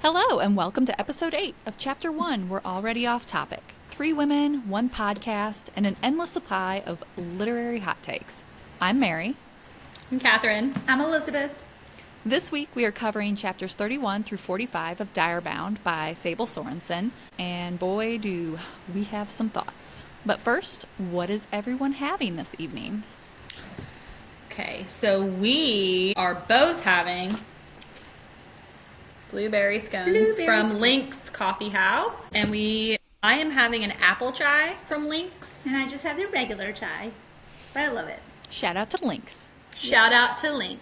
Hello, and welcome to episode 8 of Chapter 1. We're already off topic. 3 women, 1 podcast, and an endless supply of literary hot takes. I'm Mary. I'm Catherine. I'm Elizabeth. This week we are covering chapters 31 through 45 of Direbound by Sable Sorensen, and boy, do we have some thoughts. But first, what is everyone having this evening? Okay, so we are both having blueberry scones from Link's Coffee House, and I am having an apple chai from Link's. And I just had the regular chai, but I love it. Shout out to Lynx. Shout out to Link.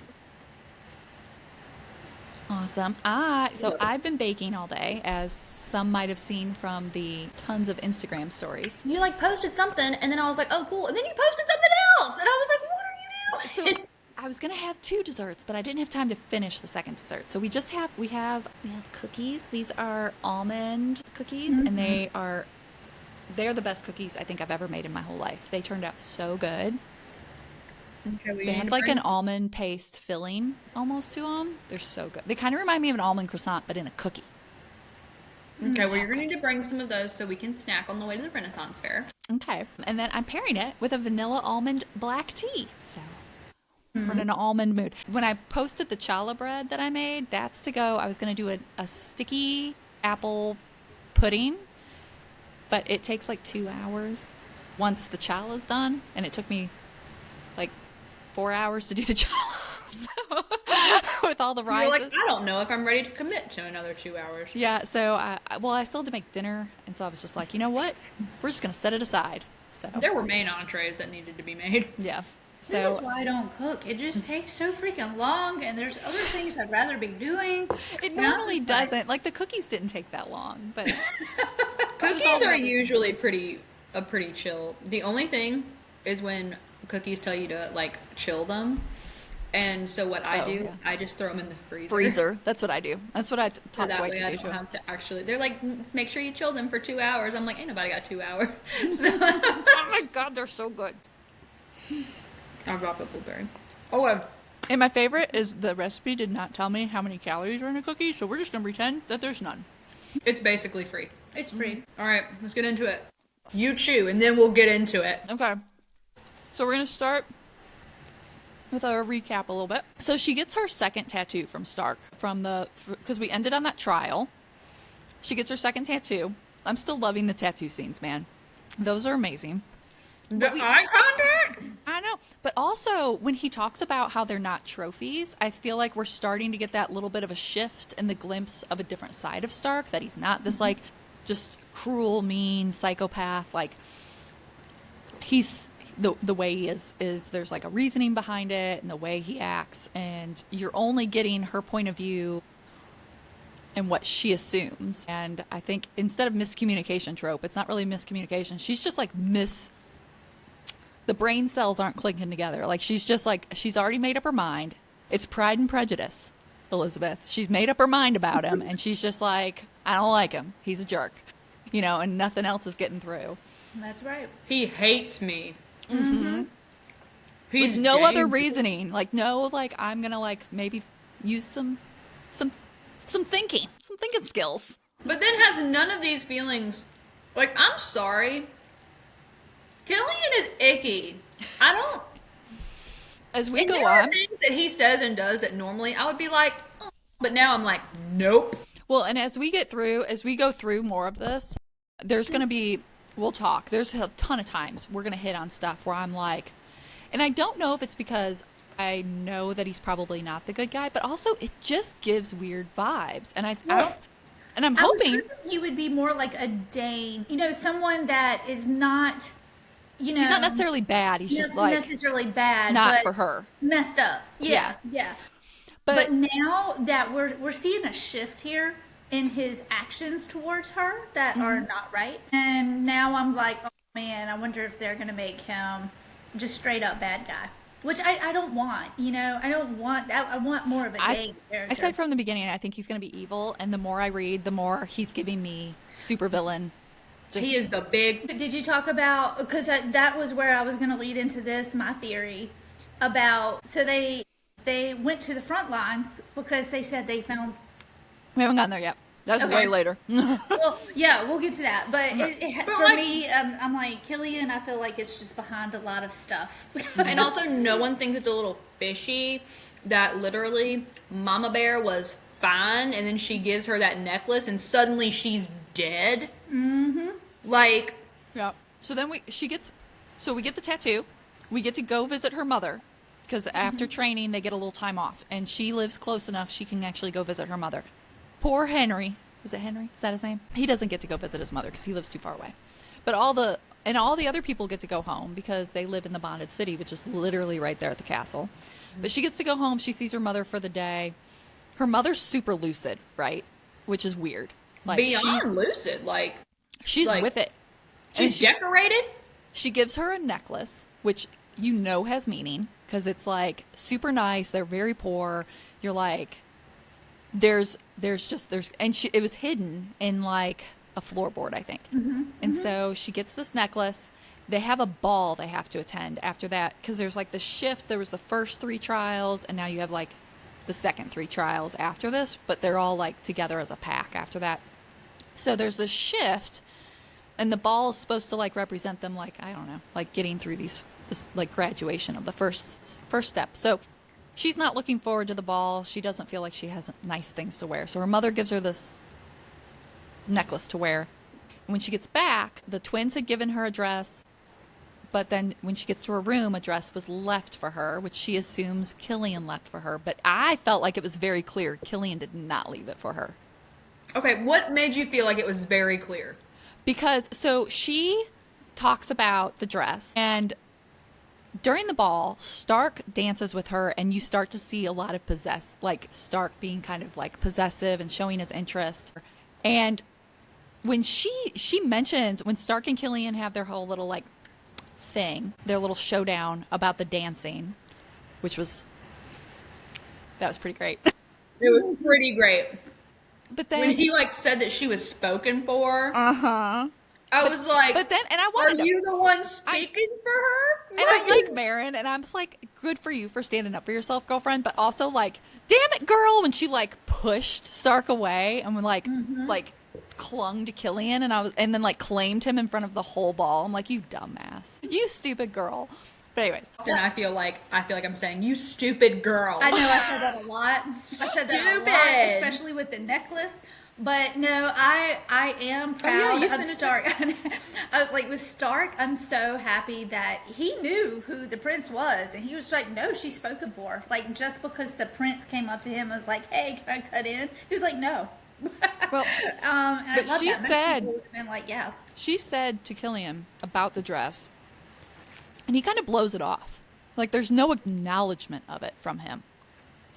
Awesome. I've been baking all day, as some might have seen from the tons of Instagram stories. You posted something, and then I was like, oh, cool. And then you posted something else, and I was like, what are you doing? So I was gonna have 2 desserts, but I didn't have time to finish the second dessert. So we have cookies. These are almond cookies, and they're the best cookies I think I've ever made in my whole life. They turned out so good. Okay, They have like an almond paste filling almost to them. They're so good. They kind of remind me of an almond croissant, but in a cookie. Okay, well, you're going to need to bring some of those so we can snack on the way to the Renaissance Fair. Okay, and then I'm pairing it with a vanilla almond black tea. So we're in an almond mood. When I posted the challah bread that I made, that's to go. I was going to do a sticky apple pudding, but it takes like 2 hours once the challah's done, and it took me like 4 hours to do the challah. So, with all the You're rices. like, I don't know if I'm ready to commit to another 2 hours. Yeah, so I still had to make dinner, and so I was just like, you know what? We're just going to set it aside. So There were main entrees that needed to be made. yeah. This So is why I don't cook. It just takes so freaking long, and there's other things I'd rather be doing. it And I'm normally just like- doesn't. Like the cookies didn't take that long, but Cookies are usually pretty chill. The only thing is when cookies tell you to chill them. And so what I do, yeah. I just throw them in the freezer. freezer. That's what I do. That's what I So taught that Dwight way to I do. don't have to actually. They're like, make sure you chill them for 2 hours. I'm like, ain't nobody got 2 hours. So Oh my god, they're so good. I'll drop a blueberry. Oh, And my favorite is the recipe did not tell me how many calories are in a cookie, so we're just gonna pretend that there's none. it's basically free. It's free. All right, let's get into it. You chew, and then we'll get into it. Okay. So we're gonna start with a recap a little bit. So she gets her second tattoo from Stark because we ended on that trial. She gets her second tattoo. I'm still loving the tattoo scenes, man. Those are amazing. The eye contact. I know. But also, when he talks about how they're not trophies, I feel like we're starting to get that little bit of a shift and the glimpse of a different side of Stark, that he's not this, just cruel, mean psychopath. He's... The way he is there's a reasoning behind it, and the way he acts, and you're only getting her point of view and what she assumes. And I think instead of miscommunication trope, it's not really miscommunication. She's just the brain cells aren't clicking together. She's just she's already made up her mind. It's Pride and Prejudice, Elizabeth. She's made up her mind about him, and she's just like, I don't like him. He's a jerk. And nothing else is getting through. That's right. He hates me. Mm-hmm. He's With no other dangerous. reasoning. I'm gonna maybe use some thinking skills. But then has none of these feelings. I'm sorry. Killian is icky. I don't. As we And go there are on. things that he says and does that normally I would be like, oh, but now I'm like, nope. Well, and as we go through more of this, there's gonna be we'll talk. There's a ton of times we're gonna hit on stuff where I'm like, and I don't know if it's because I know that he's probably not the good guy, but also it just gives weird vibes, and I don't, and I'm I was hoping hoping he would be more like a Dane. Someone that is not, he's not necessarily bad. He's just necessarily bad, not but for her. messed up. Yeah. But But now that we're seeing a shift here in his actions towards her that are not right, and now I'm like, oh man, I wonder if they're gonna make him just straight up bad guy, which I don't want. I don't want. I want more of a Dane character. I said from the beginning, I think he's going to be evil, and the more I read, the more he's giving me supervillain. He is the big. But did you talk about, because that was where I was going to lead into this, my theory about, so they went to the front lines because they said they found We haven't gotten there yet. That's Okay. way later. Well, yeah, we'll get to that. But, But for like- me, I'm like, Killian, I feel like it's just behind a lot of stuff. And also, no one thinks it's a little fishy that literally Mama Bear was fine, and then she gives her that necklace, and suddenly she's dead. Mm-hmm. Like, Yeah. So then we get the tattoo. We get to go visit her mother because after training they get a little time off, and she lives close enough she can actually go visit her mother. Poor Henry. Is it Henry? Is that his name? He doesn't get to go visit his mother because he lives too far away. But all the other people get to go home because they live in the bonded city, which is literally right there at the castle. But she gets to go home. She sees her mother for the day. Her mother's super lucid, right? Which is weird. Like beyond lucid. Like, she's like, with it. she's she, decorated. she gives her a necklace, which you know has meaning because it's like super nice. They're very poor. You're like, it was hidden in like a floorboard, I think. And so she gets this necklace. They have a ball they have to attend after that because there's like the shift. There was the first 3 trials, and now you have like the second 3 trials after this, but they're all like together as a pack after that. So there's this shift, and the ball is supposed to like represent them, like, I don't know, like getting through this like graduation of the first step. So she's not looking forward to the ball. She doesn't feel like she has nice things to wear. So her mother gives her this necklace to wear. And when she gets back, the twins had given her a dress, but then when she gets to her room, a dress was left for her, which she assumes Killian left for her. But I felt like it was very clear Killian did not leave it for her. Okay, what made you feel like it was very clear? Because, so she talks about the dress, and during the ball, Stark dances with her, and you start to see a lot of like Stark being kind of like possessive and showing his interest. And when she mentions, when Stark and Killian have their whole little like thing, their little showdown about the dancing, that was pretty great. It was pretty great. But then When he like said that she was spoken for, I was like, but then, and I "Are wanted to, you the one speaking for her?" and I like Marin, and I'm just like, good for you for standing up for yourself, girlfriend. But also like, damn it, girl, when she like pushed Stark away and like clung to Killian, and then like claimed him in front of the whole ball. I'm like, you dumbass, you stupid girl. But anyways, Often I feel like I'm saying, "You stupid girl." I know I said that a lot. I said that a lot, Stupid. especially with the necklace. But no, I am proud you of sent it to Stark. Like with Stark, I'm so happy that he knew who the prince was, and he was like, "No, she's spoken for." Like just because the prince came up to him and was like, "Hey, can I cut in?" He was like, "No." well, and I but love she that. Most said- people would have been like, "Yeah." she said to Killian about the dress, and he kind of blows it off. Like there's no acknowledgement of it from him.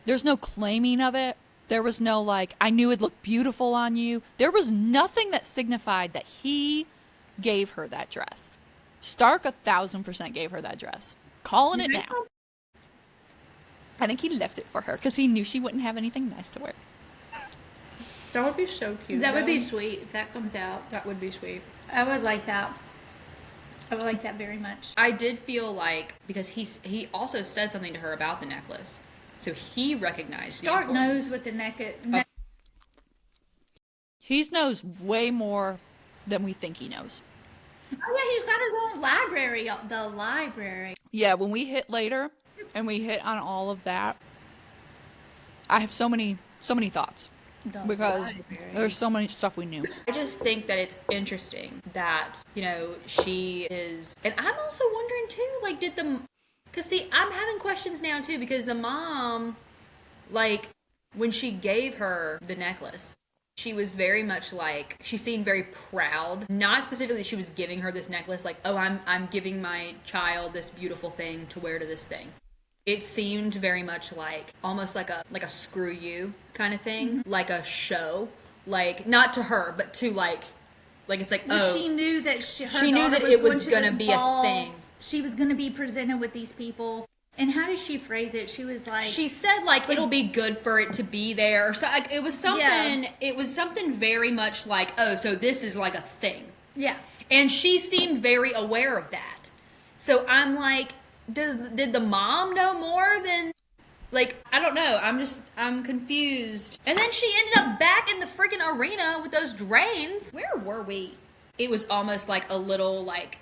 There's no claiming of it. There was no like, I knew it'd look beautiful on you. There was nothing that signified that he gave her that dress. Stark 1,000% gave her that dress. Calling it now. I think he left it for her because he knew she wouldn't have anything nice to wear. That would be so cute. That would be though. sweet if that comes out. That would be sweet. I would like that. I would like that very much. I did feel like, because he also said something to her about the necklace, so he recognized. Stark the knows importance. what the He knows way more than we think he knows. Oh yeah, he's got his own library. The library. Yeah, when we hit later and we hit on all of that, I have so many thoughts because library. there's so many stuff we knew. I just think that it's interesting that, she is, and I'm also wondering too, like, because see, I'm having questions now too, because the mom, like, when she gave her the necklace, she was very much like, she seemed very proud. Not specifically she was giving her this necklace, like, oh, I'm giving my child this beautiful thing to wear to this thing. It seemed very much like, almost like a screw you kind of thing, like a show, like, not to her, but to like it's like, Well, she knew that She knew that it was gonna be a thing. She was going to be presented with these people. And how did she phrase it? She was like, She said like it'll be good for it to be there. So like, it was something. Yeah. It was something very much like, oh, so this is like a thing. yeah. And she seemed very aware of that. So I'm like, did the mom know more than Like, I don't know. I'm confused. And then she ended up back in the freaking arena with those drains. Where were we? It was almost like a little, like,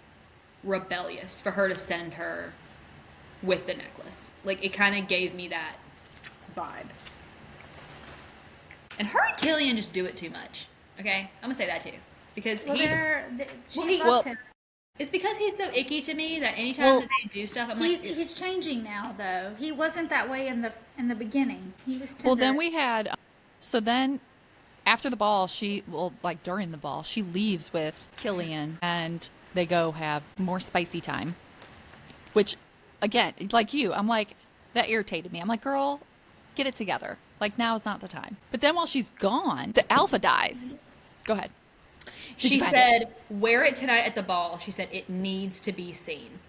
rebellious for her to send her with the necklace. Like, it kind of gave me that vibe. And her and Killian just do it too much. Okay? I'm gonna say that too. Because she loves him. It's because he's so icky to me that anytime that they do stuff, I'm he's changing now, though. He wasn't that way in the beginning. He was tender. Well, then we had, so then after the ball, during the ball, she leaves with Killian and they go have more spicy time. Which, again, like you, I'm like, that irritated me. I'm like, girl, get it together. Like, now is not the time. But then while she's gone, the alpha dies. Go ahead. She said, wear it tonight at the ball. She said, it needs to be seen.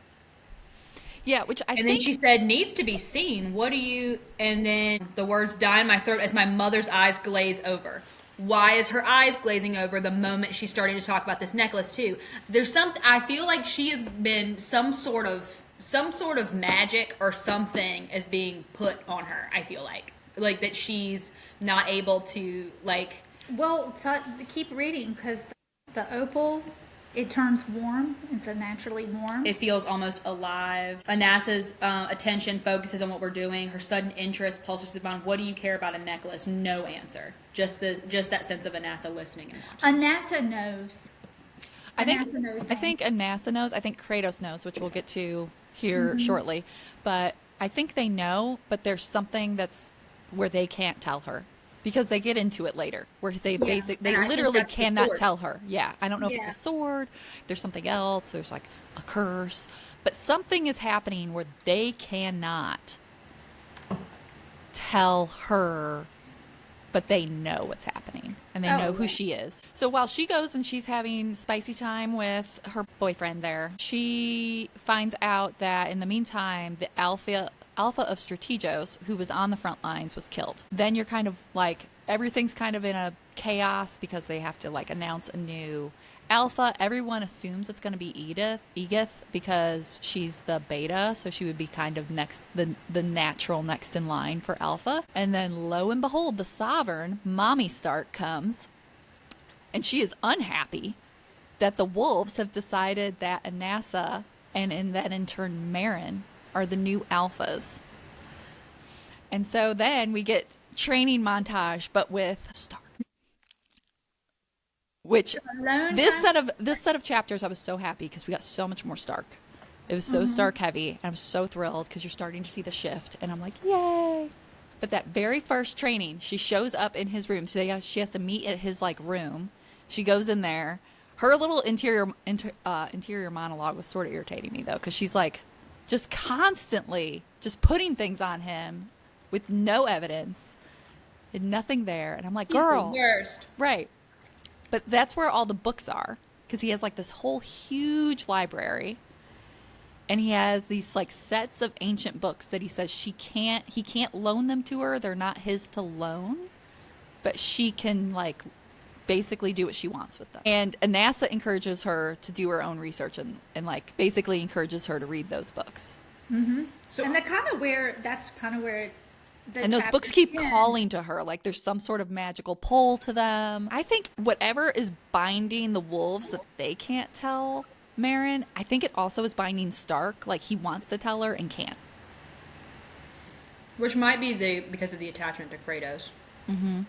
Yeah, which I think... And then she said, needs to be seen. What do you... And then the words die in my throat as my mother's eyes glaze over. Why is her eyes glazing over the moment she's starting to talk about this necklace, too? There's something... I feel like she has been some sort of magic or something is being put on her, I feel like. Like, that she's not able to, like... Well, keep reading, because the opal, it turns warm. It's a naturally warm. It feels almost alive. Anasa's attention focuses on what we're doing. Her sudden interest pulses through the bond. What do you care about a necklace? No answer. Just that sense of Anasa listening and watching. Anasa knows. I think Anasa knows. I think Kratos knows, which we'll get to here shortly. But I think they know, but there's something that's where they can't tell her. Because they get into it later, where they literally cannot tell her. Yeah, I don't know if it's a sword, there's something else, there's like a curse, but something is happening where they cannot tell her, but they know what's happening, and they know who she is. So while she goes and she's having spicy time with her boyfriend there, she finds out that in the meantime, the alpha of Strategos, who was on the front lines, was killed. Then you're kind of like, everything's kind of in a chaos because they have to like announce a new alpha. Everyone assumes it's going to be Edith because she's the beta, so she would be kind of the natural next in line for alpha. And then lo and behold, the Sovereign, Mommy Stark, comes, and she is unhappy that the wolves have decided that Anasa and in turn Marin are the new alphas. And so then we get training montage, but with Stark. Which this set of chapters, I was so happy because we got so much more Stark. It was so Stark heavy. And I'm so thrilled because you're starting to see the shift, and I'm like, yay! But that very first training, she shows up in his room. So she has to meet at his like room. She goes in there. Her little interior monologue was sort of irritating me though, because she's like, just constantly just putting things on him with no evidence and nothing there. And I'm like, girl. He's the worst. Right. But that's where all the books are, because he has like this whole huge library, and he has these like sets of ancient books that he says he can't loan them to her. They're not his to loan, but she can like basically do what she wants with them. And Anasa encourages her to do her own research and like basically encourages her to read those books. Mm-hmm. So, and that's kind of where and those books keep calling to her, like there's some sort of magical pull to them. I think whatever is binding the wolves that they can't tell Marin, I think it also is binding Stark, like he wants to tell her and can't. Which might be because of the attachment to Kratos. Mm-hmm.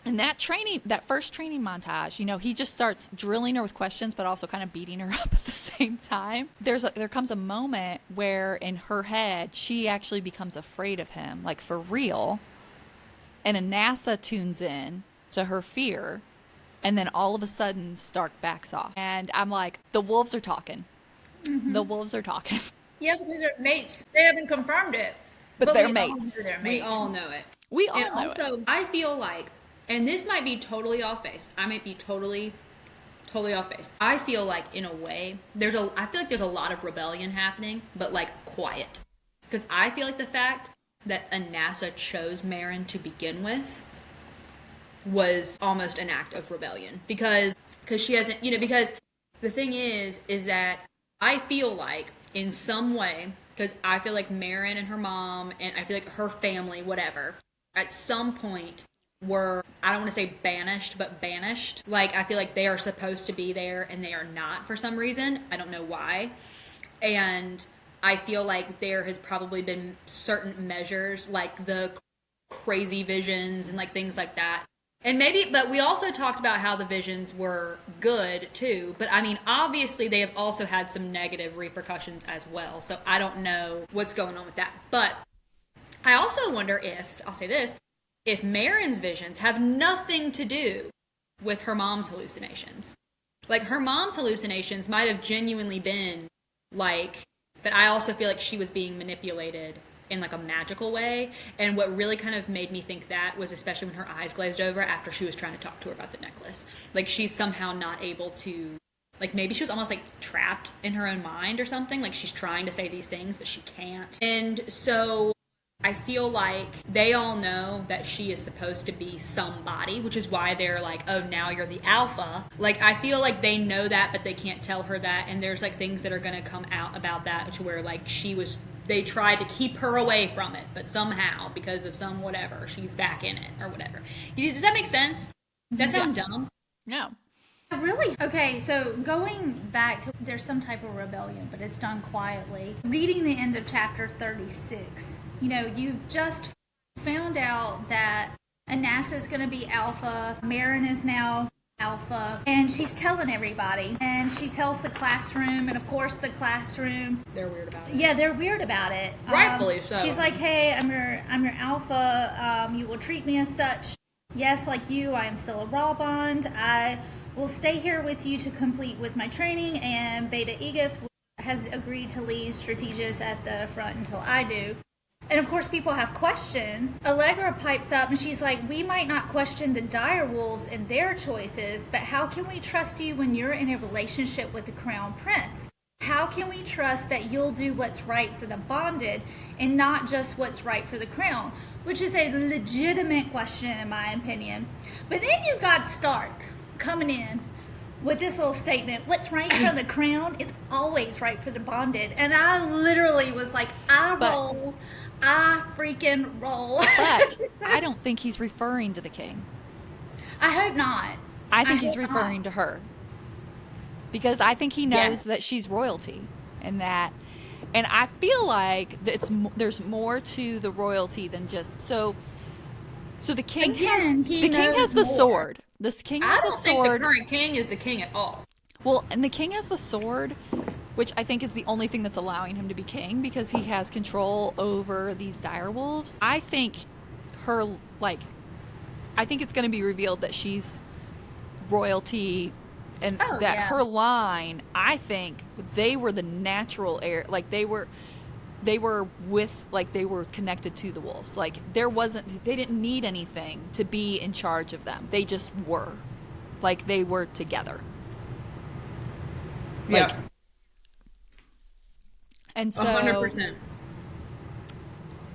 In that first training montage, he just starts drilling her with questions, but also kind of beating her up at the same time. There comes a moment where in her head, she actually becomes afraid of him, like for real. And Anasa tunes in to her fear. And then all of a sudden, Stark backs off. And I'm like, the wolves are talking. Mm-hmm. The wolves are talking. Yeah, because they're mates. They haven't confirmed it. But they're mates. We all know it. We all know it. Also, I feel like, and this might be totally off base. I might be totally off base. I feel like, in a way, I feel like there's a lot of rebellion happening, but like quiet. Because I feel like the fact that Anasa chose Marin to begin with was almost an act of rebellion. Because she hasn't, because the thing is that I feel like in some way because I feel like Marin and her mom, and I feel like her family, whatever, at some point were, I don't want to say banished, but banished. Like, I feel like they are supposed to be there and they are not for some reason. I don't know why. And I feel like there has probably been certain measures, like the crazy visions and like things like that. And maybe, but we also talked about how the visions were good too. But I mean, obviously, they have also had some negative repercussions as well. So I don't know what's going on with that. But I also wonder if, I'll say this, if Marin's visions have nothing to do with her mom's hallucinations. Like, her mom's hallucinations might have genuinely been like, but I also feel like she was being manipulated in like a magical way. And what really kind of made me think that was especially when her eyes glazed over after she was trying to talk to her about the necklace. Like, she's somehow not able to, like, maybe she was almost like trapped in her own mind or something. Like, she's trying to say these things, but she can't. And so I feel like they all know that she is supposed to be somebody, which is why they're like, oh, now you're the alpha. Like, I feel like they know that, but they can't tell her that. And there's like things that are going to come out about that to where like they tried to keep her away from it, but somehow, because of some whatever, she's back in it or whatever. Does that make sense? That sound dumb? No. Really? Okay, so going back to, there's some type of rebellion, but it's done quietly. Reading the end of chapter 36, you just found out that Anassa is going to be alpha, Marin is now alpha, and she's telling everybody, and she tells the classroom, and of course the classroom, they're weird about it. Yeah, they're weird about it. Rightfully so. She's like, hey, I'm your alpha, you will treat me as such. Yes, like you, I am still a raw bond. I will stay here with you to complete with my training, and Beta Egith has agreed to leave Strategist at the front until I do. And of course, people have questions. Allegra pipes up and she's like, we might not question the dire wolves and their choices, but how can we trust you when you're in a relationship with the Crown Prince? How can we trust that you'll do what's right for the bonded and not just what's right for the crown? Which is a legitimate question in my opinion. But then you got Stark coming in with this little statement, what's right for the crown, it's always right for the bonded. And I literally was like, I freaking roll. But I don't think he's referring to the king. I hope not. I think he's referring to her. Because I think he knows that she's royalty. And I feel like there's more to the royalty than just... So the king has the sword. This king has the sword. I don't think the current king is the king at all. Well, and the king has the sword, which I think is the only thing that's allowing him to be king because he has control over these dire wolves. I think I think it's going to be revealed that she's royalty and her line, I think they were the natural heir. Like they were connected to the wolves. Like they didn't need anything to be in charge of them. They just were. Like they were together. Yeah. Like, and so 100%.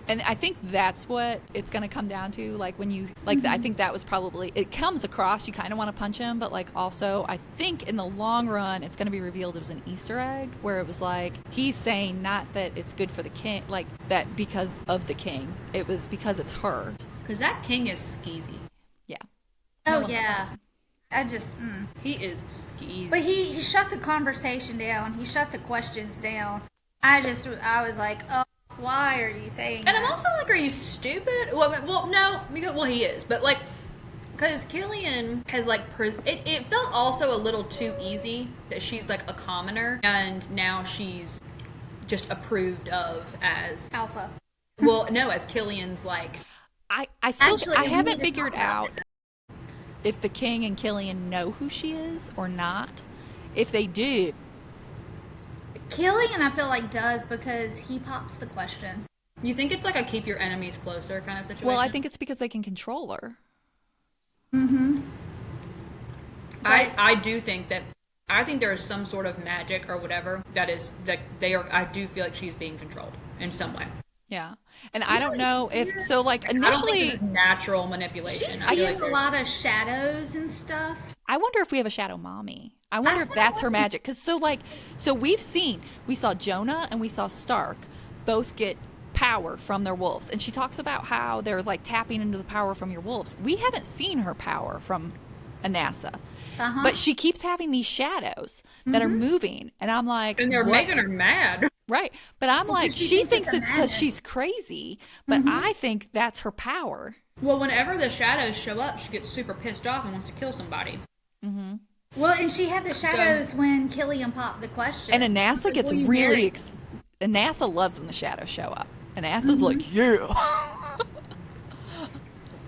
And I think that's what it's going to come down to. Like when you I think that was probably, it comes across, you kind of want to punch him, but like also I think in the long run it's going to be revealed it was an Easter egg where it was like he's saying not that it's good for the king, like that because of the king, it was because it's her. Because that king is skeezy. Yeah. Oh yeah. I just he is skeezy. But he shut the conversation down. He shut the questions down. I was like, oh, why are you saying that? And I'm also like, are you stupid? Well, no, because he is, but like, because Killian has like, it felt also a little too easy that she's like a commoner, and now she's just approved of as alpha. Well, no, as Killian's like. I haven't figured out if the king and Killian know who she is or not. If they do. Killian, I feel like, does because he pops the question. You think it's like a keep your enemies closer kind of situation? Well, I think it's because they can control her. Mm-hmm. I do think that, I think there is some sort of magic or whatever that is, that they are, I do feel like she's being controlled in some way. Yeah. And I don't know if, so like initially. I don't think it's natural manipulation. She's seeing a lot of shadows and stuff. I wonder if we have a shadow mommy. I wonder if that's her magic. Because we saw Jonah and we saw Stark, both get power from their wolves. And she talks about how they're like tapping into the power from your wolves. We haven't seen her power from Anassa. But she keeps having these shadows that are moving. And I'm like, And they're what? making her mad. Right. But I'm like, she thinks it's because madness. she's crazy. But I think that's her power. Well, whenever the shadows show up, she gets super pissed off and wants to kill somebody. Well, and she had the shadows when Killian popped the question. And Anassa gets Will you really... marry? Anassa loves when the shadows show up. And Anassa's like, yeah.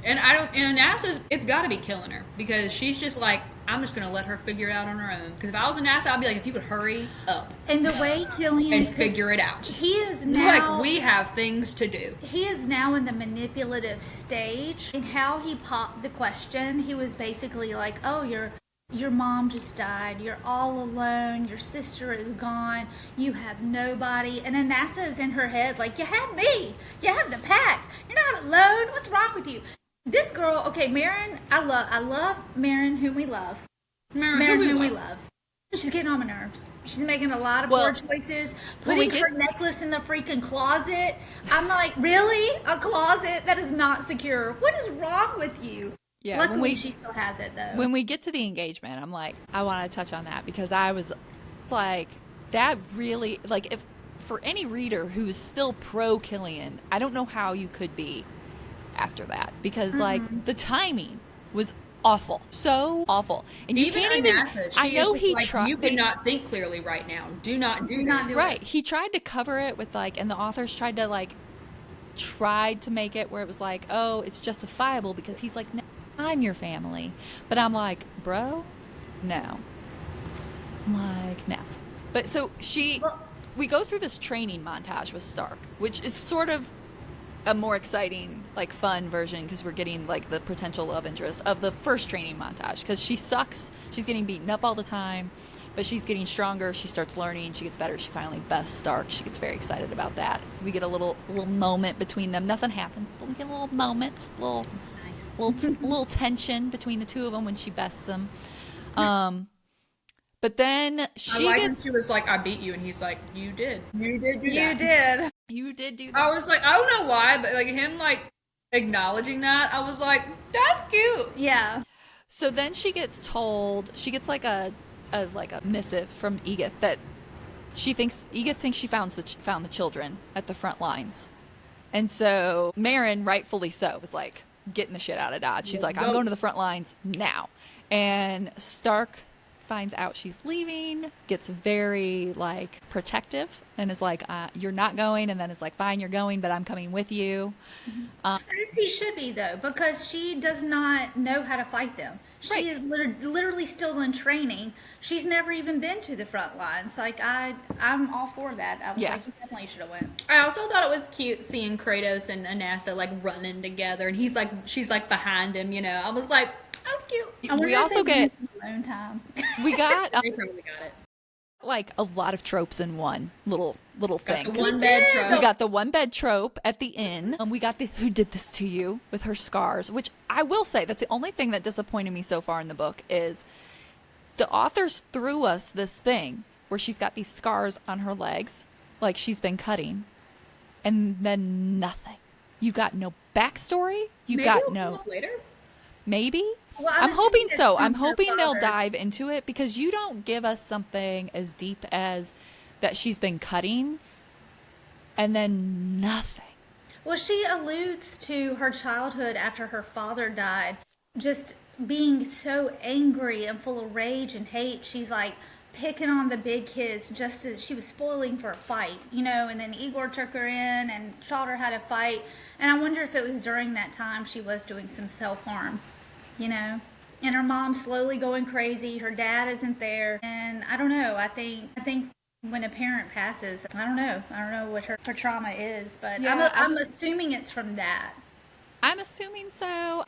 And I don't. And Anassa's, it's got to be killing her because she's just like, I'm just gonna let her figure it out on her own. Because if I was Anassa, I'd be like, if you could hurry up And the way Killian and figure it out. He is now Like we have things to do. He is now in the manipulative stage. And how he popped the question, he was basically like, "Oh, your mom just died. You're all alone. Your sister is gone. You have nobody." And Anassa is in her head like, "You have me. You have the pack. You're not alone. What's wrong with you?" This girl, okay, Marin, I love Marin, whom we love. Marin, whom we love. She's getting on my nerves. She's making a lot of poor choices. Putting her necklace in the freaking closet. I'm like, really? A closet that is not secure? What is wrong with you? Yeah, Luckily, she still has it, though. When we get to the engagement, I'm like, I want to touch on that because I was like, that really, like, if for any reader who's still pro Killian, I don't know how you could be after that because, like, the timing was awful, so awful, and you can't even. Anassa, I know he like, tried. You cannot think clearly right now. Do not do this. Right, he tried to cover it with like, and the authors tried to make it where it was like, oh, it's justifiable because he's like, no, I'm your family. But I'm like, bro, no. I'm like, no. But so we go through this training montage with Stark, which is sort of a more exciting, like, fun version because we're getting like the potential love interest of the first training montage because she sucks. She's getting beaten up all the time, but she's getting stronger. She starts learning. She gets better. She finally bests Stark. She gets very excited about that. We get a little moment between them. Nothing happens, but we get a little moment, little tension between the two of them when she bests them. But then she was like, I beat you, and he's like, you did do that. You did do that. I was like, I don't know why, but like him like acknowledging that, I was like, that's cute. Yeah. So then she gets like a missive from Edith that Edith thinks she found the children at the front lines. And so Marin, rightfully so, was like getting the shit out of Dodge. She's like, I'm going to the front lines now. And Stark finds out she's leaving, gets very like protective and is like, you're not going, and then is like, fine, you're going, but I'm coming with you. As he should be, though, because she does not know how to fight them. She is literally still in training. She's never even been to the front lines. Like, I'm all for that. I was like, he definitely should have went. I also thought it was cute seeing Kratos and Anassa like running together, and she's like behind him, you know. I was like, that's cute. We also get alone time. We got They probably got it. like a lot of tropes in one little thing. The one bed trope. We got the one bed trope at the inn. We got the who did this to you with her scars, which I will say that's the only thing that disappointed me so far in the book is the authors threw us this thing where she's got these scars on her legs, like she's been cutting, and then nothing. You got no backstory. Maybe got no later. Maybe. Well, I'm hoping so. I'm from her hoping they'll fathers. dive into it because you don't give us something as deep as that she's been cutting and then nothing. Well, she alludes to her childhood after her father died, just being so angry and full of rage and hate. She's like picking on the big kids just as she was spoiling for a fight, you know, and then Igor took her in and taught her how to fight. And I wonder if it was during that time she was doing some self-harm, you know, and her mom's slowly going crazy. Her dad isn't there. And I don't know. I think when a parent passes, I don't know what her trauma is, but Yeah, I'm assuming it's from that. I'm assuming so.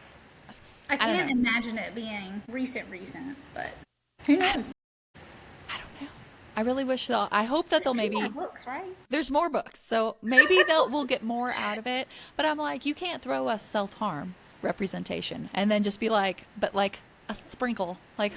I don't can't know. imagine it being recent, but who knows? I don't know. I really wish they'll. I hope that they'll There's two maybe. more books, right? There's more books, so maybe we'll get more out of it. But I'm like, you can't throw us self-harm representation and then just be like, but like a sprinkle, like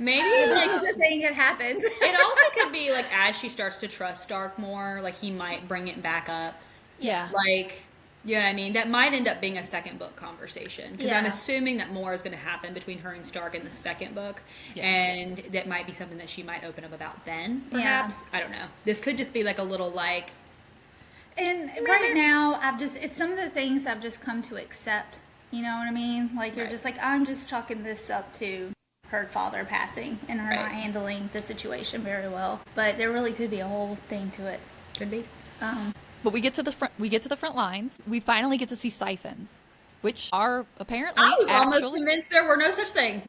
Maybe This like is a thing that happens. it also could be like as she starts to trust Stark more, like he might bring it back up. Yeah. Like, you know what I mean? That might end up being a second book conversation because I'm Yeah. assuming that more is going to happen between her and Stark in the second book, Yeah. and that might be something that she might open up about then. Yeah. Perhaps I don't know. This could just be like a little like And right now, it's some of the things I've just come to accept. You know what I mean? Like, you're Right. just like, I'm just chalking this up to her father passing and her not Right. handling the situation very well. But there really could be a whole thing to it. could be. But we get to the front. We get to the front lines. We finally get to see siphons, which are apparently I was almost actually. convinced there were no such thing.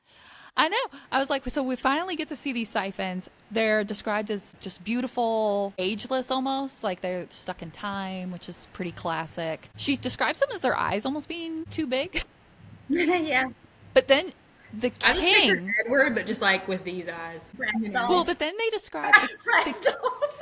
I know. I was like, so we finally get to see these siphons. They're described as just beautiful, ageless almost, like they're stuck in time, which is pretty classic. She describes them as their eyes almost being too big. Yeah. But then the I just pictured king. Edward, but just like with these eyes. Rat dolls. Well, but then they describe Rat dolls.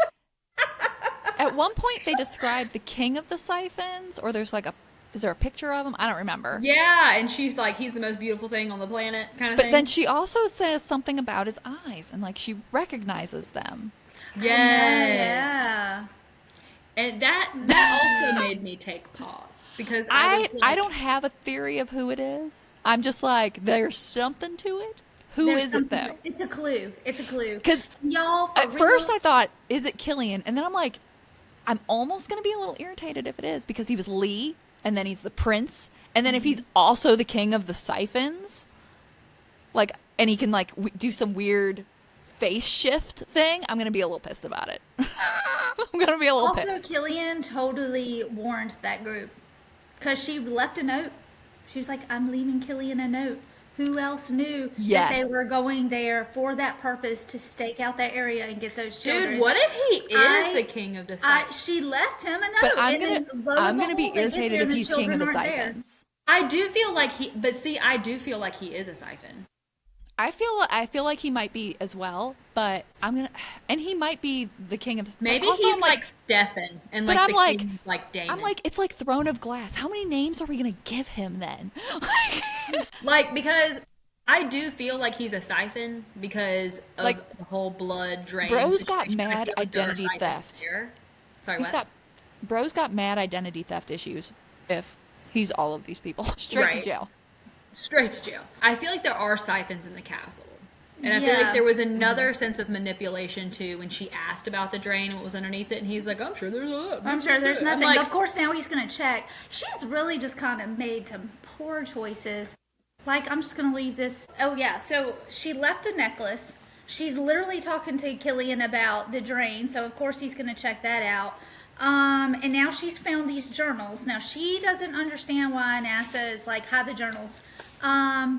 at one point they describe the king of the siphons, or there's like a. Is there a picture of him? I don't remember. Yeah, and she's like, he's the most beautiful thing on the planet, kind of But thing. then she also says something about his eyes, and like she recognizes them. Yes. Yeah. And that also made me take pause because I was like, I don't have a theory of who it is. I'm just like, there's something to it. Who There's is it something- though? It's a clue. It's a clue. Because Y'all, for at real, first I thought, is it Killian? And then I'm like, I'm almost gonna be a little irritated if it is, because he was Lee, and then he's the prince, and then if he's also the king of the siphons, like, and he can like do some weird face shift thing, I'm gonna be a little pissed about it. I'm gonna be a little Also, pissed. Killian totally warned that group because she left a note. She was like, I'm leaving Killian a note. Who else knew Yes. that they were going there for that purpose to stake out that area and get those children? dude, what if he is I- the king of the siphons? She left him a note. But I'm and then, lo and gonna be behold, they get irritated there if and he's king of the children aren't there. siphons. I do feel like I do feel like he is a siphon. I feel like he might be as well, but and he might be the king of the. Maybe also he's I'm like Stefan, and but like I'm the like- king, like Damon. I'm like, it's like Throne of Glass. How many names are we gonna give him then? Like, because I do feel like he's a siphon because of Like, the whole blood drain. Bro's got situation. I mad feel like there are identity siphons theft. here. Sorry, He's what? got, bro's got mad identity theft issues. If he's all of these people, straight to Right. jail. Straight to jail. I feel like there are siphons in the castle. And I feel Yeah. like there was another sense of manipulation too when she asked about the drain and what was underneath it, and he's like, I'm sure there's a. I'm sure there's nothing. like, Of course, now he's going to check. She's really just kind of made some poor choices. Like, I'm just going to leave this. Oh, yeah. So she left the necklace. She's literally talking to Killian about the drain. So, of course, he's going to check that out. And now she's found these journals. Now, she doesn't understand why NASA is like, hide the journals. I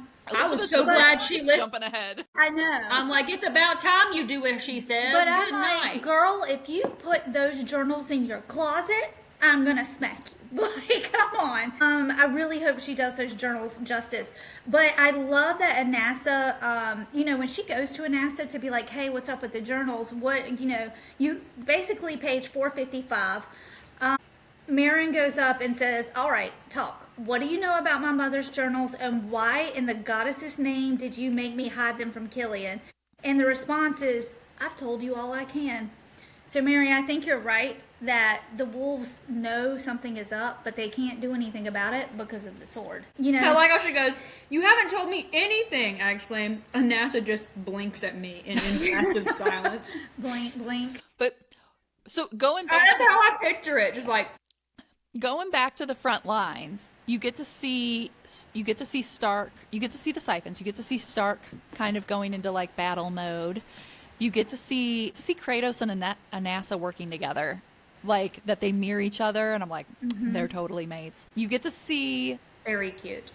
was so glad she listened. Jumping ahead. I know. I'm like, it's about time you do what she says. But Good I'm like, night. girl, if you put those journals in your closet, I'm gonna smack you. Like, come on. I really hope she does those journals justice. But I love that Anassa, when she goes to Anassa to be like, hey, what's up with the journals? You basically page 455. Marin goes up and says, all right, talk. What do you know about my mother's journals, and why in the goddess's name did you make me hide them from Killian? And the response is, I've told you all I can. So, Mary, I think you're right that the wolves know something is up, but they can't do anything about it because of the sword. I like how she goes, you haven't told me anything, I exclaim. And NASA just blinks at me in impassive silence. blink, blink. But so going back That's to, how I picture it. Just like, going back to the front lines, you get to see Stark, you get to see the siphons, you get to see Stark kind of going into like battle mode. You get to see Kratos and Anassa working together, like that they mirror each other, and I'm like, they're totally mates. You get to see very cute.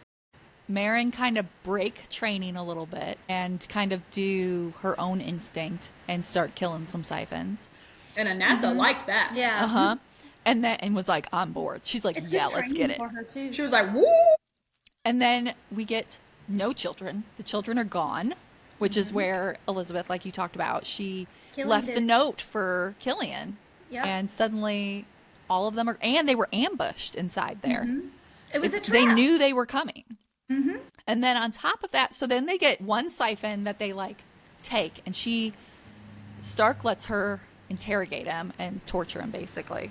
Marin kind of break training a little bit and kind of do her own instinct and start killing some siphons. And Anassa liked that. Yeah. Uh-huh. And was like on board. She's like, It's yeah, good let's training get it. for her, too. She was like, woo! And then we get no children. The children are gone, which is where Elizabeth, like you talked about, she Killian left the did. note for Killian. Yep. And suddenly all of them and they were ambushed inside there. It was a trap. They knew they were coming. And then on top of that, so then they get one siphon that they like take, and Stark lets her interrogate him and torture him, basically.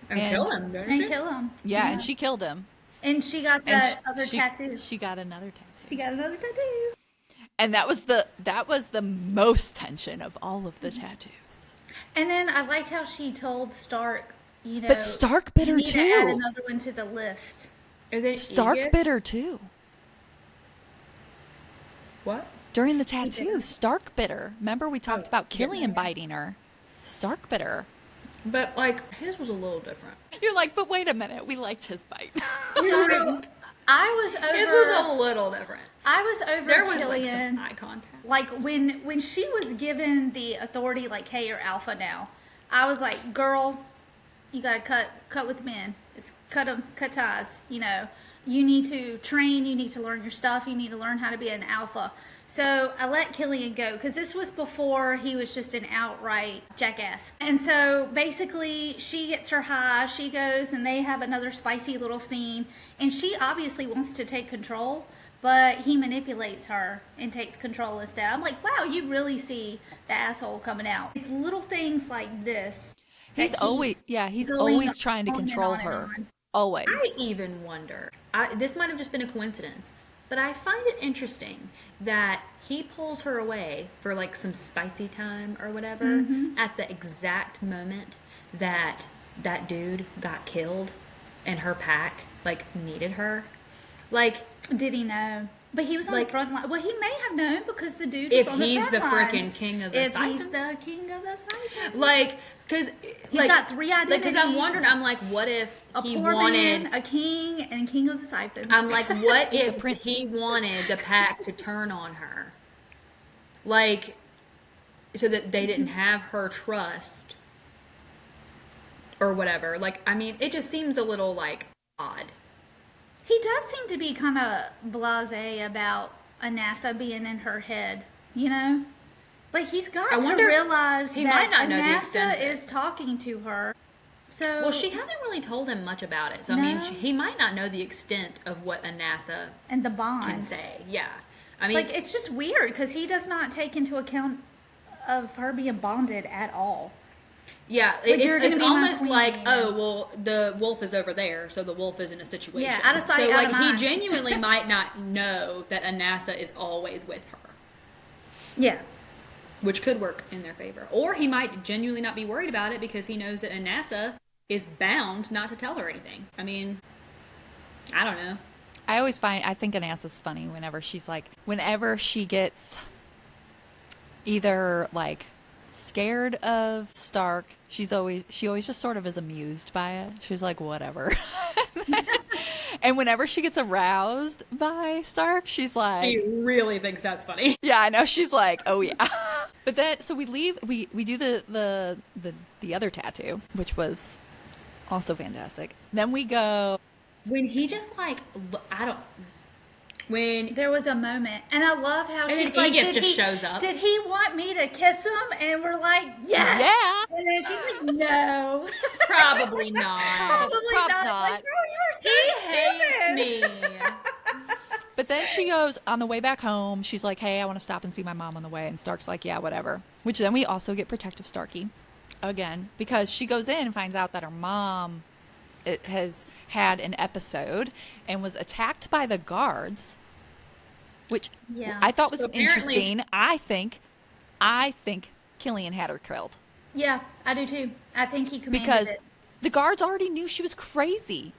And kill him, don't And you? kill him. Yeah, and she killed him. And she got And that other tattoo. She got another tattoo. She got another tattoo. And that was the most tension of all of the tattoos. And then I liked how she told Stark, But Stark bit you her need to add too. another one to the list. And then Stark Edith- bit her too. What? During the tattoo, Stark bit her. Remember we talked about Killian yeah. biting her. Stark bit her. But like his was a little different. You're like, but wait a minute, we liked his bite. So, I was over. His was a little different. I was over There was like Killian. some eye contact. Like when she was given the authority, like, hey, you're alpha now. I was like, girl, you gotta cut with men. It's cut ties. You need to train. You need to learn your stuff. You need to learn how to be an alpha. So I let Killian go because this was before he was just an outright jackass. And so basically she gets her high, she goes and they have another spicy little scene, and she obviously wants to take control, but he manipulates her and takes control instead. I'm like, wow, you really see the asshole coming out. It's little things like this. He's that always going trying to on and control on and her. on. Always. I even wonder. This might have just been a coincidence, but I find it interesting that he pulls her away for like some spicy time or whatever at the exact moment that that dude got killed and her pack like needed her. Like, Did he know? But he was on Like, the front line. Well, he may have known because the dude if was on the he's front the lines. frickin' king of the If he's Scythans. the king of the Scythans. like, because He's got three Because I'm identities. wondering, I'm like, what if A he poor wanted? man, a king, and king of the Scythans. I'm like, what He's a if prince. he wanted the pack to turn on her? Like, so that they didn't have her trust or whatever. Like, I mean, it just seems a little, like, odd. He does seem to be kind of blasé about Anassa being in her head, Like, he's got I to wonder- realize he that might not know the extent Anassa of it. is talking to her. So Well, she hasn't really told him much about it. So, I mean, No. he might not know the extent of what Anassa and the bond. can say. Yeah. I mean, Like, it's just weird because he does not take into account of her being bonded at all. yeah, Like, you're gonna it's be my almost queen. like, oh, well, the wolf is over there, so the wolf is in a situation. Yeah, out of sight, so, out like, of he mind. genuinely might not know that Anassa is always with her, Yeah. which could work in their favor. Or he might genuinely not be worried about it because he knows that Anassa is bound not to tell her anything. I mean, I don't know. I think Anassa's funny whenever she gets either like scared of Stark, she always just sort of is amused by it. She's like, whatever. And whenever she gets aroused by Stark, she's like, He really thinks that's funny. yeah, I know. She's like, oh yeah. But then, so we leave. We do the other tattoo, which was also fantastic. Then we go. When he just like, when There was a moment, and I love how And she's then like, Edith did just he, shows up. Did he want me to kiss him? And we're like, yes. Yeah. And then she's like, no. probably not. Probably Props not. not. Like, girl, you're so He stupid. hates me. But then she goes on the way back home. She's like, hey, I want to stop and see my mom on the way. And Stark's like, yeah, whatever. Which then we also get protective Starky again because she goes in and finds out that her mom has had an episode and was attacked by the guards, which Yeah. I thought was So apparently- interesting. I think Killian had her killed Yeah, I do too. I think he commanded because it. the guards already knew she was crazy.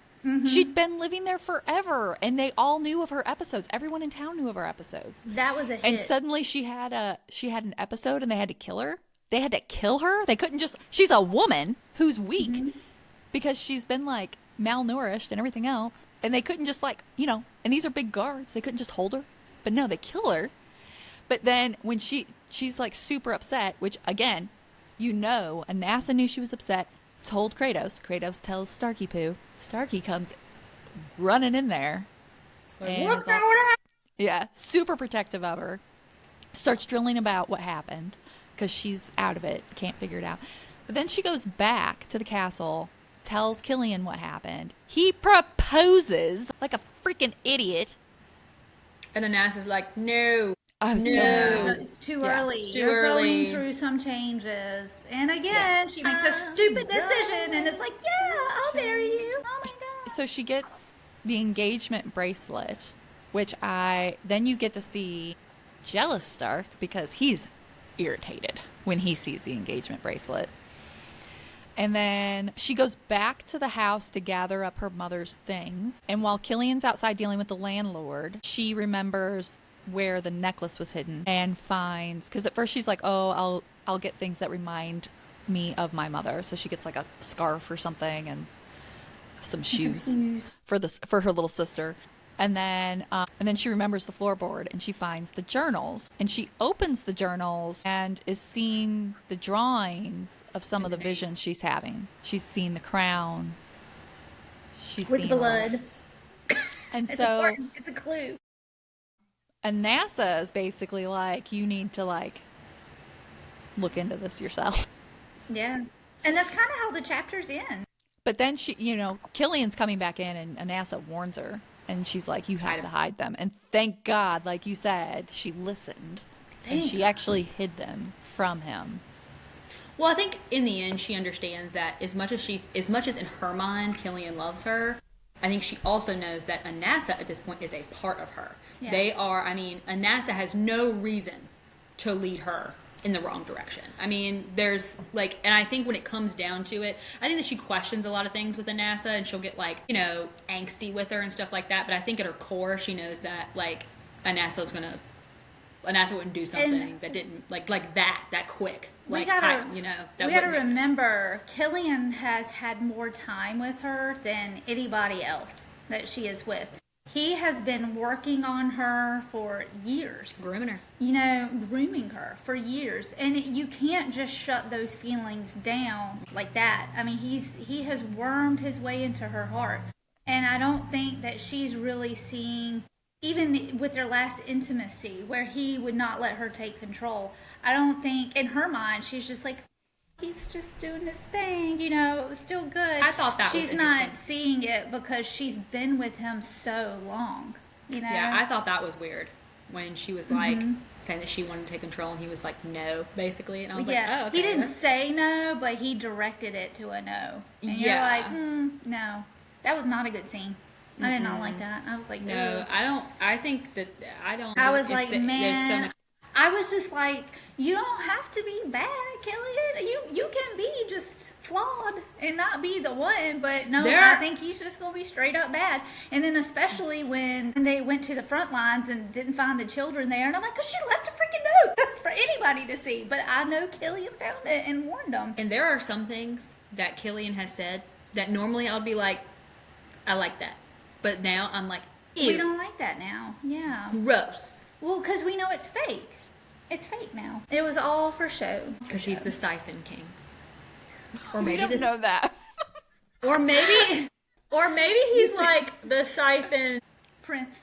She'd been living there forever, and they all knew of her episodes. Everyone in town knew of her episodes. That was a hit. And suddenly she had an episode, and they had to kill her. They had to kill her. They couldn't just. She's a woman who's weak because she's been like malnourished and everything else, and they couldn't just like And these are big guards. They couldn't just hold her. But no, they kill her. But then when she's like super upset, which again, Anassa knew she was upset. Told Kratos. Kratos tells Starky Poo. Starky comes running in there. and What's is like- going on? Yeah, super protective of her. Starts drilling about what happened because she's out of it, can't figure it out. But then she goes back to the castle, tells Killian what happened. He proposes like a freaking idiot. And Anassa's like, no. I was so No. mad. It's too Yeah. early. It's too You're early. going through some changes. And again, she makes a stupid decision and it's like, yeah, I'll marry you. Oh my God. So she gets the engagement bracelet, which then you get to see jealous Stark because he's irritated when he sees the engagement bracelet. And then she goes back to the house to gather up her mother's things. And while Killian's outside dealing with the landlord, she remembers where the necklace was hidden and finds, because at first she's like, oh, I'll get things that remind me of my mother. So she gets like a scarf or something and some shoes for her little sister. And then she remembers the floorboard and she finds the journals and she opens the journals and is seeing the drawings of some of the visions she's having. She's seen the crown. She's With seen blood. And It's so important. It's a clue. Anassa is basically like, you need to like look into this yourself. Yeah. And that's kind of how the chapters end. But then Killian's coming back in and Anassa warns her. And she's like, you have to hide them. And thank God, like you said, she listened. And she actually hid them from him. Well, I think in the end she understands that as much as in her mind Killian loves her, I think she also knows that Anassa at this point is a part of her. Yeah. Anassa has no reason to lead her in the wrong direction. I mean, there's like, and I think when it comes down to it, I think that she questions a lot of things with Anassa and she'll get like, angsty with her and stuff like that. But I think at her core, she knows that like Anassa wouldn't do something that didn't like that quick. Like, we gotta wouldn't make sense. remember, Killian has had more time with her than anybody else that she is with. He has been working on her for years. Grooming her. Grooming her for years. And you can't just shut those feelings down like that. I mean, he has wormed his way into her heart. And I don't think that she's really seeing, even with their last intimacy, where he would not let her take control. I don't think, in her mind, she's just like, he's just doing his thing, it was still good. I thought that was she's not seeing it because she's been with him so long, Yeah, I thought that was weird when she was like saying that she wanted to take control and he was like, no, basically. And I was like, oh, okay. He didn't say no, but he directed it to a no. And you're like, no. That was not a good scene. I did not like that. I was like, no, ew. I was like, man, I was just like, you don't have to be bad, Killian. You can be just flawed and not be the one. But no, I think he's just going to be straight up bad. And then especially when they went to the front lines and didn't find the children there. And I'm like, because she left a freaking note for anybody to see. But I know Killian found it and warned them. And there are some things that Killian has said that normally I would be like, I like that. But now I'm like, ew. We don't like that now. Yeah. Gross. Well, because we know it's fake. It's fake now. It was all for show. Because he's the siphon king. Or We don't know that. Or maybe he's like the siphon Prince.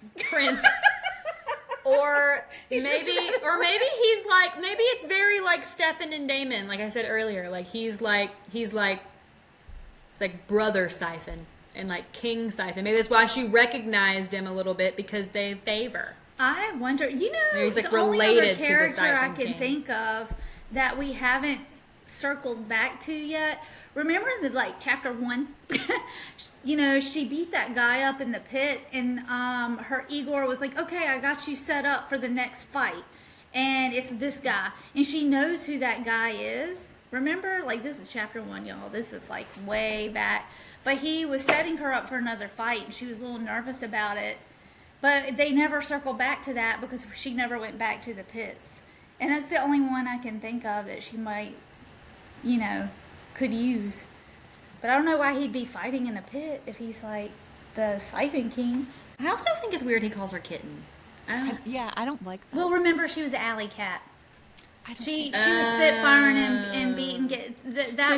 Or maybe he's like, maybe it's very like Stefan and Damon, like I said earlier. Like he's like it's like brother siphon and like king siphon. Maybe that's why she recognized him a little bit, because they favor. I wonder, Maybe he's like the only other related to the character I Siphon can King. think of that we haven't circled back to yet. Remember in the chapter 1, she beat that guy up in the pit, and her Igor was like, okay, I got you set up for the next fight, and it's this guy, and she knows who that guy is. Remember, this is chapter 1, y'all. This is way back, but he was setting her up for another fight, and she was a little nervous about it. But they never circled back to that because she never went back to the pits. And that's the only one I can think of that she might, could use. But I don't know why he'd be fighting in a pit if he's like the Siphon King. I also think it's weird he calls her kitten. I don't like that. Well, remember, she was an alley cat. She was Oh. spitfiring and beating.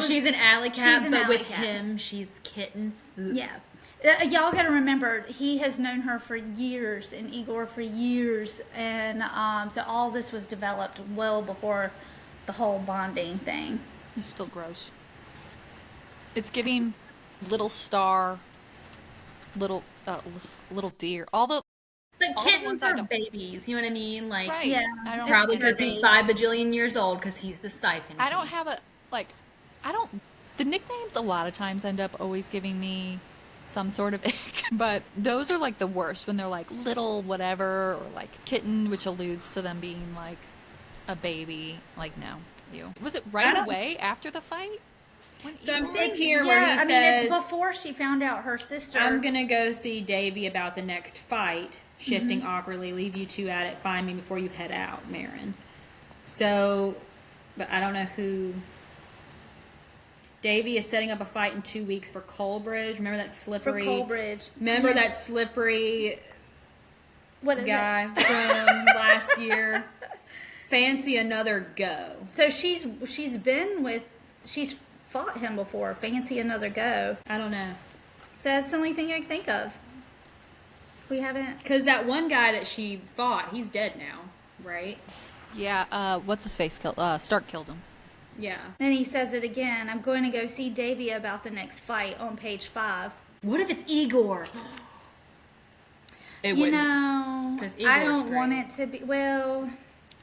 She's an alley cat, she's an but alley with cat. him, she's kitten. Yeah. Y'all got to remember, he has known her for years, and Igor for years, and so all this was developed well before the whole bonding thing. It's still gross. It's giving little star, little deer. All the But all the kittens ones I are don't. babies, you know what I mean? Like, Right. Yeah, I don't. probably it's because he's Kirby. 5 bajillion years old, because he's the siphon I don't king. have a like. I don't. The nicknames a lot of times end up always giving me some sort of ick, but those are like the worst when they're like little whatever or like kitten, which alludes to them being like a baby. Like no, you. Was it I right don't. away after the fight? When So I'm Igor- seeing It's, here where he yeah, I mean, it's says, before she found out her sister. I'm gonna go see Davy about the next fight. Shifting awkwardly, leave you two at it. Find me before you head out, Marin. So, but I don't know who. Davy is setting up a fight in 2 weeks for Coalbridge. Remember that for slippery? Coalbridge. Remember Yeah. that slippery What is guy it? from last year? Fancy another go. So she's fought him before. Fancy another go. I don't know. So that's the only thing I can think of. We haven't. Because that one guy that she fought, he's dead now, right? Yeah. What's his face killed? Stark killed him. Yeah. And he says it again. I'm going to go see Davy about the next fight on page 5. What if it's Igor? It You wouldn't. know, 'Cause I Igor's don't want great. it to be. Well,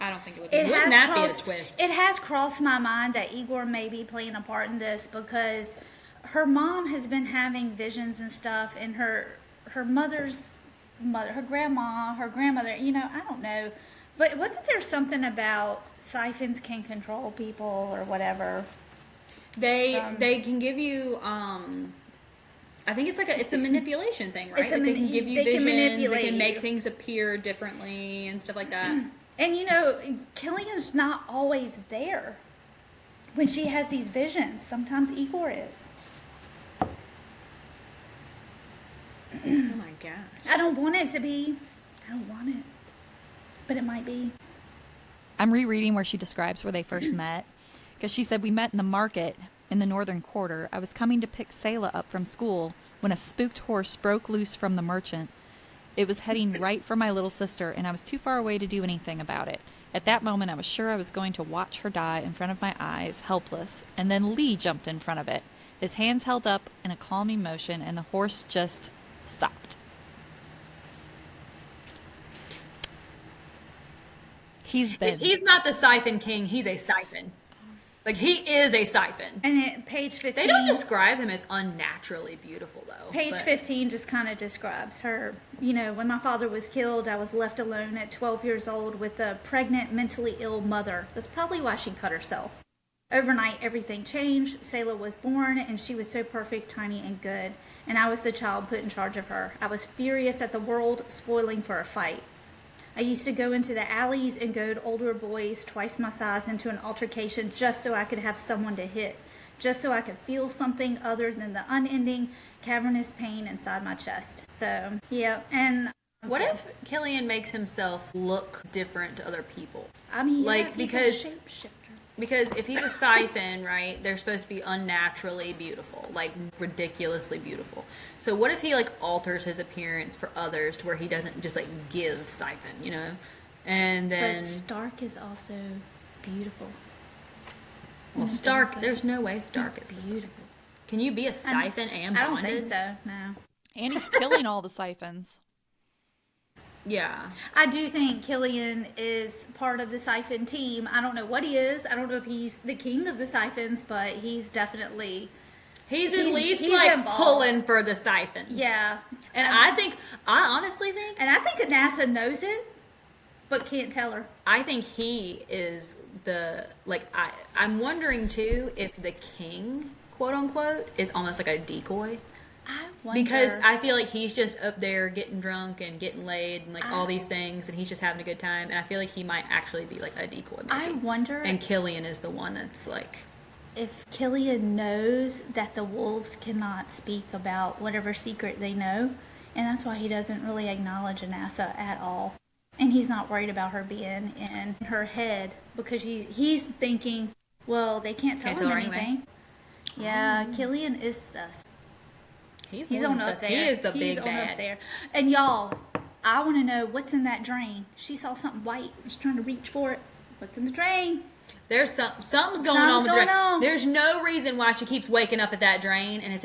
I don't think it would be. it Wouldn't has that be a crossed. twist? It has crossed my mind that Igor may be playing a part in this because her mom has been having visions and stuff, and her mother's mother, her grandma, her grandmother. You know, I don't know, but wasn't there something about siphons can control people or whatever? They can give you I think it's a manipulation thing, right? It's a Like they can give you they can visions, they manipulate can make you. things appear differently and stuff like that. And you know, Killian's not always there when she has these visions. Sometimes Igor is. Oh my gosh. I don't want it to be. I don't want it. But it might be. I'm rereading where she describes where they first met. Because she said, we met in the market in the northern quarter. I was coming to pick Selah up from school when a spooked horse broke loose from the merchant. It was heading right for my little sister, and I was too far away to do anything about it. At that moment, I was sure I was going to watch her die in front of my eyes, helpless. And then Lee jumped in front of it. His hands held up in a calming motion, and the horse just stopped. He's Not the siphon king, he's a siphon. Like he is a siphon. And it, page 15. They don't describe him as unnaturally beautiful though. Page but- 15 just kind of describes her. You know, when my father was killed, I was left alone at 12 years old with a pregnant, mentally ill mother. That's probably why she cut herself. Overnight, everything changed. Selah was born, and she was so perfect, tiny, and good. And I was the child put in charge of her. I was furious at the world spoiling for a fight. I used to go into the alleys and goad older boys twice my size into an altercation just so I could have someone to hit, just so I could feel something other than the unending, cavernous pain inside my chest. So, yeah, and What if Killian makes himself look different to other people? I mean, yeah, Like, he's because- a shapeshifter. Because if he's a siphon, right, they're supposed to be unnaturally beautiful, like ridiculously beautiful. So what if he like alters his appearance for others to where he doesn't just like give siphon, you know? And then But Stark is also beautiful. well, Stark, there's no way Stark He's is the beautiful. siphon. Can you be a siphon and I don't bonded? think so. No. And he's killing all the siphons. Yeah. I do think Killian is part of the siphon team. I don't know what he is. I don't know if he's the king of the siphons, but he's definitely He's at least he's like involved. pulling for the siphon. yeah. And I honestly think And I think Anassa knows it, but can't tell her. I think he is the I'm wondering too if the king, quote unquote, is almost like a decoy. I wonder. Because I feel like he's just up there getting drunk and getting laid and like all these things, and he's just having a good time. And I feel like he might actually be like a decoy. Maybe. I wonder And Killian is the one that's like, if Killian knows that the wolves cannot speak about whatever secret they know, and that's why he doesn't really acknowledge Anassa at all. And he's not worried about her being in her head because he's thinking, well, they can't tell him her anyway. anything. Yeah, Killian is sus. he's He's more on than up sus. there. He is the He's big on bad. up there. And y'all, I want to know what's in that drain. She saw something white. Was trying to reach for it. What's in the drain? There's something's going on with the drain. There's no reason why she keeps waking up at that drain, and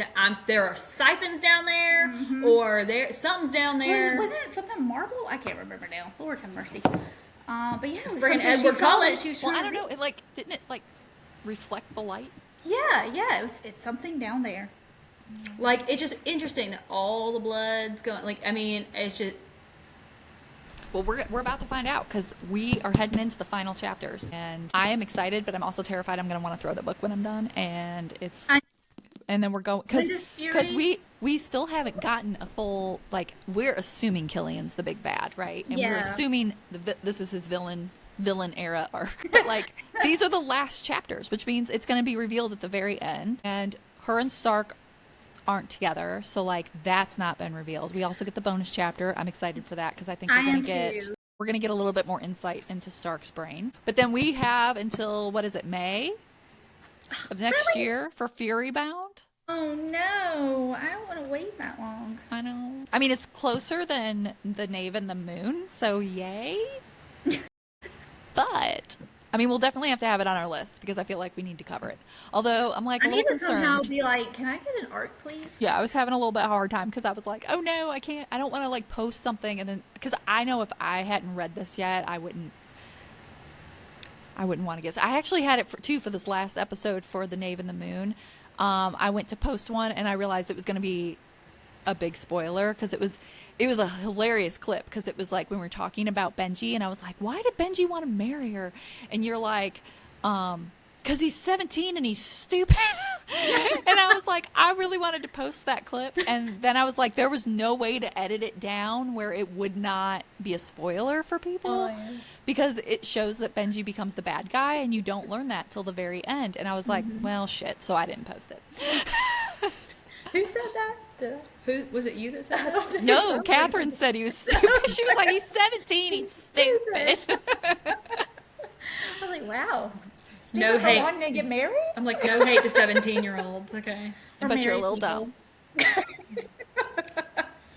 there are siphons down there, or something's down there. Wasn't it something marble? I can't remember now. Lord have mercy. But yeah, it was Friggin' something Edward she saw Cullen. that she was Well, I trying don't to- know. Didn't it like reflect the light? Yeah, it's something down there. Like, it's just interesting that all the blood's going. Like, I mean, it's just. Well, we're about to find out because we are heading into the final chapters, and I am excited, but I'm also terrified I'm going to want to throw the book when I'm done, and and then we're going because we still haven't gotten a full, like, we're assuming Killian's the big bad, right? And we're assuming this is his villain era arc, but like these are the last chapters, which means it's going to be revealed at the very end, and her and Stark aren't together, so like that's not been revealed. We also get the bonus chapter. I'm excited for that because I think we're gonna get a little bit more insight into Stark's brain. But then we have until May of next year for Fury Bound. Oh no, I don't want to wait that long. I know. I mean, it's closer than the Knave and the Moon, so yay. But I mean, we'll definitely have to have it on our list because I feel like we need to cover it. Although I'm like a little concerned. I need to somehow be like, can I get an arc, please? Yeah, I was having a little bit hard time because I was like, oh no, I can't. I don't want to like post something and then because I know if I hadn't read this yet, I wouldn't want to guess. I actually had it for this last episode for the Knave and the Moon. I went to post one and I realized it was going to be a big spoiler because it was a hilarious clip because it was like when we were talking about Benji and I was like, why did Benji want to marry her? And you're like, because he's 17 and he's stupid. And I was like, I really wanted to post that clip, and then I was like, there was no way to edit it down where it would not be a spoiler for people because it shows that Benji becomes the bad guy and you don't learn that till the very end. And I was like, well shit, so I didn't post it. Who said that? Who was it? You that said that? No, Catherine said he was stupid. She was like, he's 17, he's stupid. I was like, wow. No hate. Wanting to get married? I'm like, no hate to 17-year-olds. Okay. But you're a little dumb.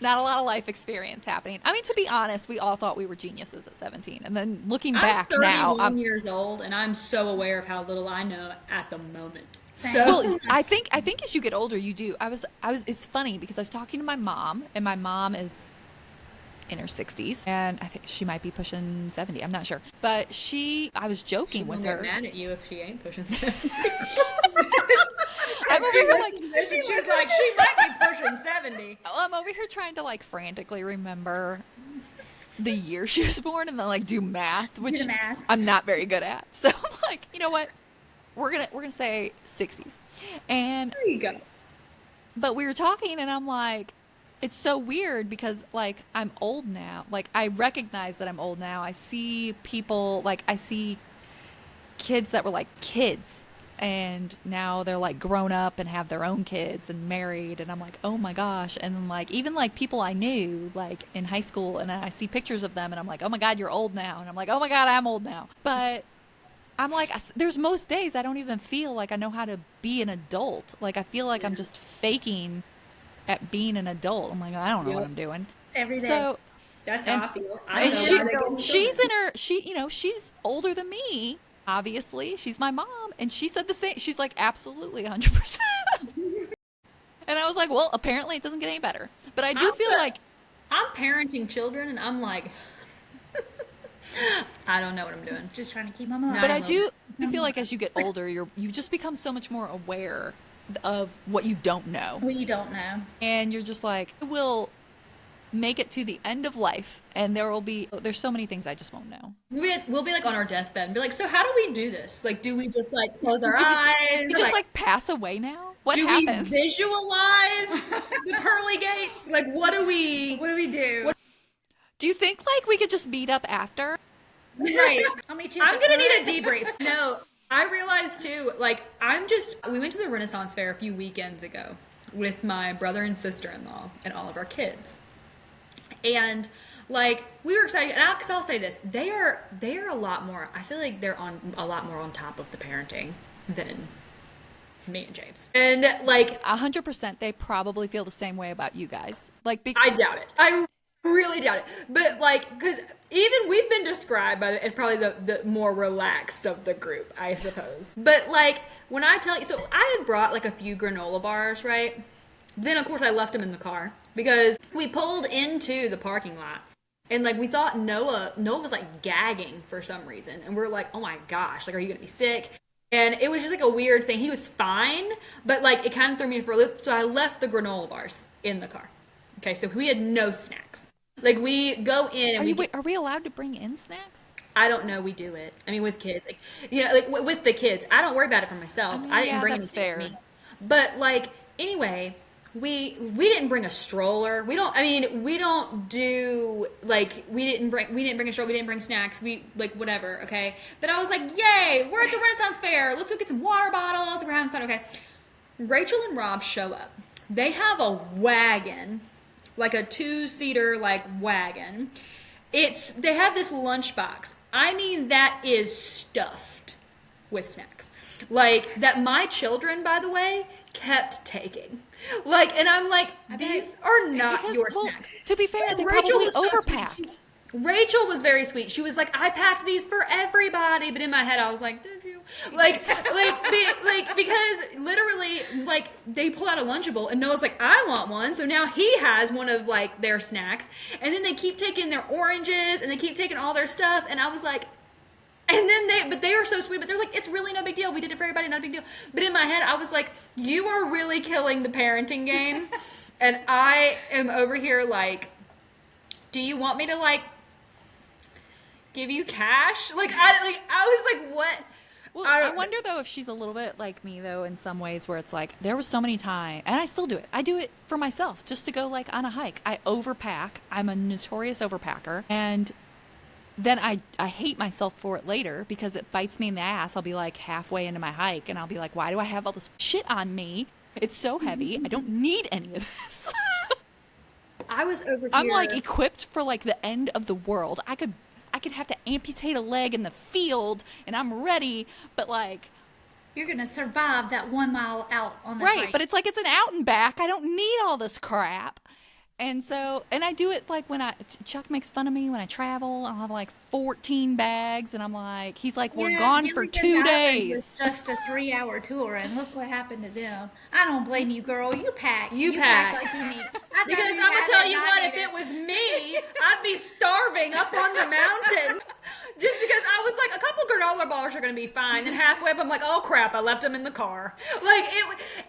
Not a lot of life experience happening. I mean, to be honest, we all thought we were geniuses at 17. And then looking back now, I'm 31 years old, and I'm so aware of how little I know at the moment. Same. So well, I think as you get older, you do. It's funny because I was talking to my mom, and my mom is in her 60s, and I think she might be pushing 70. I'm not sure, but I was joking with her. Get mad at you if she ain't pushing 70. I'm over here like she's like she might be pushing 70. I'm over here trying to like frantically remember the year she was born and then like do math, which I'm not very good at. So I'm like, you know what? We're gonna say 60s, and there you go. But we were talking, and I'm like, it's so weird because like I'm old now. Like I recognize that I'm old now. I see people like I see kids that were like kids, and now they're like grown up and have their own kids and married, and I'm like, oh my gosh. And then like even like people I knew like in high school, and I see pictures of them, and I'm like, oh my God, you're old now. And I'm like, oh my God, I'm old now. But I'm like, there's most days I don't even feel like I know how to be an adult. Like I feel like I'm just faking at being an adult. I'm like, I don't know what I'm doing every day. So that's how I feel. She's older than me. Obviously, she's my mom, and she said the same. She's like, absolutely, 100%. And I was like, well, apparently it doesn't get any better. But I do feel like I'm parenting children, and I'm like, I don't know what I'm doing. Just trying to keep them alive. But I do feel like as you get older, you just become so much more aware of what you don't know. What you don't know. And you're just like, I will make it to the end of life, and there's so many things I just won't know. We'll be like on our deathbed and be like, so how do we do this? Like, do we just like close our eyes? You just like pass away now? What do happens? We visualize the pearly gates? Like, what do we do? Do you think like we could just meet up after? Right. I'll meet you. I'm gonna need a debrief. No, I realized too, like, we went to the Renaissance Fair a few weekends ago with my brother and sister-in-law and all of our kids. And like, we were excited, and I'll say this, they are a lot more, I feel like they're a lot more on top of the parenting than me and James. And like 100%, they probably feel the same way about you guys. Like, I doubt it. I really doubt it. But like, because even we've been described as probably the more relaxed of the group, I suppose. But like, when I tell you, so I had brought like a few granola bars, right? Then of course I left them in the car because we pulled into the parking lot. And like we thought Noah was like gagging for some reason, and we're like, oh my gosh, like are you gonna be sick? And it was just like a weird thing. He was fine, but like it kind of threw me for a loop. So I left the granola bars in the car. Okay, so we had no snacks. Like we go in and are we allowed to bring in snacks? I don't know. We do it. I mean, with kids, like like with the kids, I don't worry about it for myself. I mean, I didn't bring that's anything for fair. me. But like anyway, we didn't bring a stroller. We don't. I mean, we don't do like we didn't bring a stroller. We didn't bring snacks. We like whatever. Okay. But I was like, yay! We're at the Renaissance Fair. Let's go get some water bottles. We're having fun. Okay. Rachel and Rob show up. They have a wagon, like a 2-seater like wagon. They have this lunchbox. I mean, that is stuffed with snacks. Like that my children, by the way, kept taking. Like, and I'm like, these are not your snacks. To be fair, And they Rachel probably was so overpacked. sweet. Rachel was very sweet. She was like, I packed these for everybody. But in my head, I was like, did you? Because literally, like, they pull out a Lunchable and Noah's like, I want one. So now he has one of, like, their snacks. And then they keep taking their oranges and they keep taking all their stuff. And I was like, and then they were so sweet, but they're like, it's really no big deal. We did it for everybody, not a big deal. But in my head, I was like, you are really killing the parenting game. And I am over here like, do you want me to, like, give you cash? Like, I was like, what? Well, I wonder though if she's a little bit like me though in some ways where it's like there was so many times, and I still do it. I do it for myself just to go like on a hike. I overpack. I'm a notorious overpacker, and then I hate myself for it later because it bites me in the ass. I'll be like halfway into my hike and I'll be like, why do I have all this shit on me? It's so heavy. I don't need any of this. I was over here. I'm like equipped for like the end of the world. I could have to amputate a leg in the field and I'm ready, but like You're gonna survive that 1 mile out on the right, hike. but it's like it's an out and back. I don't need all this crap. And so, and I do it like when Chuck makes fun of me when I travel. I'll have like 14 bags, and I'm like, he's like, we're gone for 2 days. It's just a 3-hour tour, and look what happened to them. I don't blame you, girl. You pack. You pack. Like you need. Because I'm gonna tell you what, if it was me, I'd be starving up on the mountain. Just because I was like, a couple granola bars are gonna be fine, and halfway up, I'm like, oh crap, I left them in the car. Like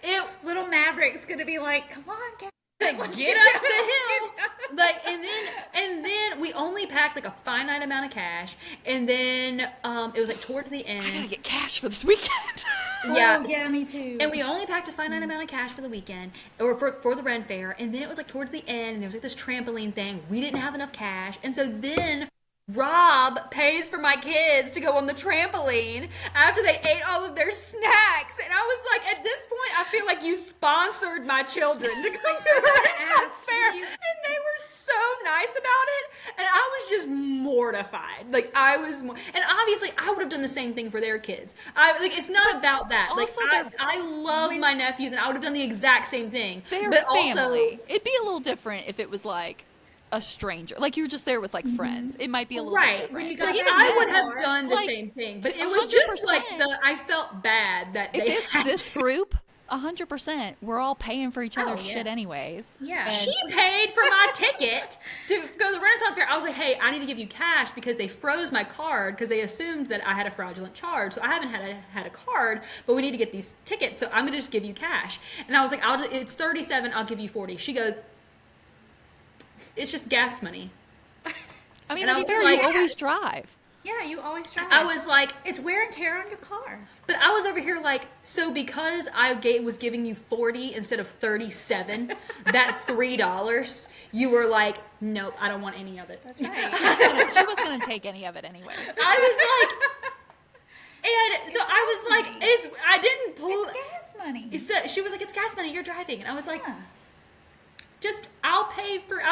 it. Little Maverick's gonna be like, come on, Kat. Get up the hill, like, and then we only packed like a finite amount of cash, and then it was like towards the end. I gotta get cash for this weekend. Yeah, yeah, me too. And we only packed a finite amount of cash for the weekend, or for the Ren Fair, and then it was like towards the end, and there was like this trampoline thing. We didn't have enough cash, and so then Rob pays for my kids to go on the trampoline after they ate all of their snacks. And I was like, at this point, I feel like you sponsored my children to go to the Renaissance Fair. And they were so nice about it. And I was just mortified. Like, and obviously, I would have done the same thing for their kids. It's not about that. Like, I love my nephews, and I would have done the exact same thing. They're but family. Also, it'd be a little different if it was like a stranger, like you were just there with like friends. It might be a little bit different. Like, I would have done the same thing, but it was just like I felt bad that if they it's this group. 100%. We're all paying for each other's shit anyways. Yeah. She paid for my ticket to go to the Renaissance Fair. I was like, hey, I need to give you cash because they froze my card because they assumed that I had a fraudulent charge. So I haven't had a card, but we need to get these tickets. So I'm going to just give you cash. And I was like, it's $37. I'll give you $40. She goes, it's just gas money. I mean, and that's fair. You always drive. Yeah, you always drive. I was like, it's wear and tear on your car. But I was over here like, so because I was giving you 40 instead of 37, that $3, you were like, nope, I don't want any of it. That's right. She was gonna take any of it anyway. I was like, and so I was like, I didn't pull. It's gas money. She was like, it's gas money. You're driving, and I was like, I'll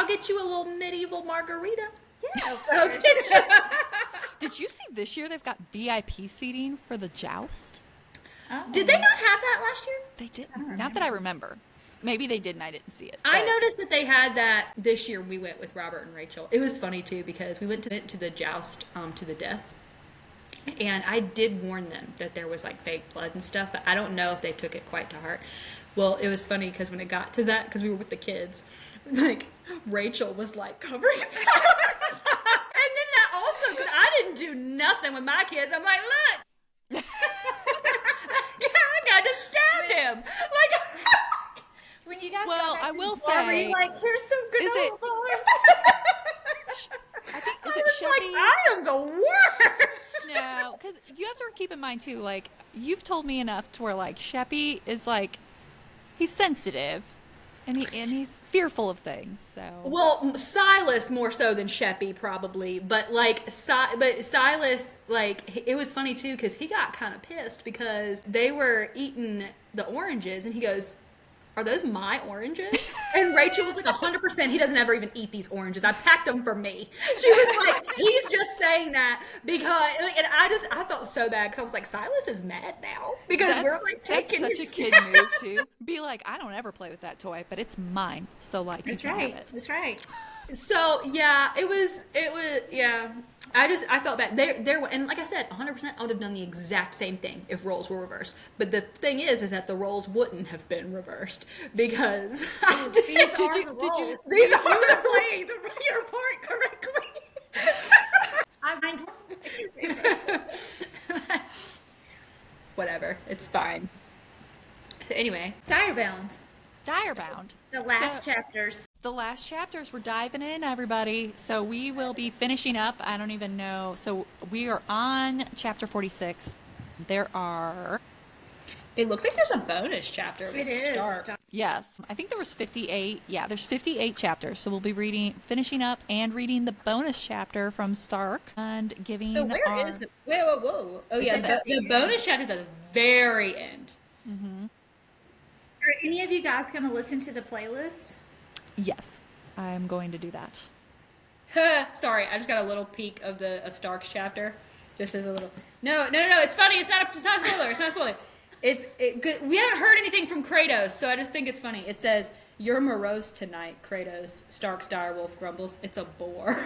get you a little medieval margarita. Yeah. Did you see this year they've got VIP seating for the joust? Did they not have that last year? They did. Not that I remember. Maybe they did and I didn't see it. I but- noticed that they had that this year. We went with Robert and Rachel. It was funny too because we went to the joust to the death, and I did warn them that there was like fake blood and stuff, but I don't know if they took it quite to heart. Well, it was funny because when it got to that, because we were with the kids, like Rachel was like covering his eyes. And then that also, because I didn't do nothing with my kids, I'm like, look, I got to stab him. Like, When you guys Well, got back I to will the bar, were you say- like, here's some Is it- granola bars. I think, is I it was like, Sheppy? I am the worst. No, because you have to keep in mind too, like, you've told me enough to where, like, Sheppy is, like, he's sensitive, and he's fearful of things, so. Well, Silas more so than Sheppy probably, but like, but Silas, like, it was funny too because he got kind of pissed because they were eating the oranges, and he goes, "Are those my oranges?" And Rachel was like, 100%. He doesn't ever even eat these oranges. I packed them for me. She was like, he's just saying that because, and I felt so bad because I was like, Silas is mad now because we're like taking that's such a his- kid move too. Be like, I don't ever play with that toy, but it's mine. So like, That's you can have right. it. That's right. So yeah, it was yeah. I felt bad. There, and like I said, 100%. I would have done the exact same thing if roles were reversed. But the thing is that the roles wouldn't have been reversed because These are the did you- roles. these are playing your part correctly. Whatever, it's fine. So anyway, Direbound. Direbound. The last So- chapters. The last chapters, we're diving in, everybody. So we will be finishing up. I don't even know. So we are on chapter 46. There are, it looks like there's a bonus chapter. It is. yes, I think there was 58. Yeah, there's 58 chapters. So we'll be finishing up and reading the bonus chapter from Stark and giving So where our, is the? Whoa! Oh yeah, at the bonus chapter at the very end. Are any of you guys going to listen to the playlist? Yes, I'm going to do that. Sorry, I just got a little peek of Stark's chapter, just as a little. No. It's funny. It's not a spoiler. It's not a spoiler. We haven't heard anything from Kratos, so I just think it's funny. It says, "You're morose tonight, Kratos." Stark's direwolf grumbles, "It's a bore."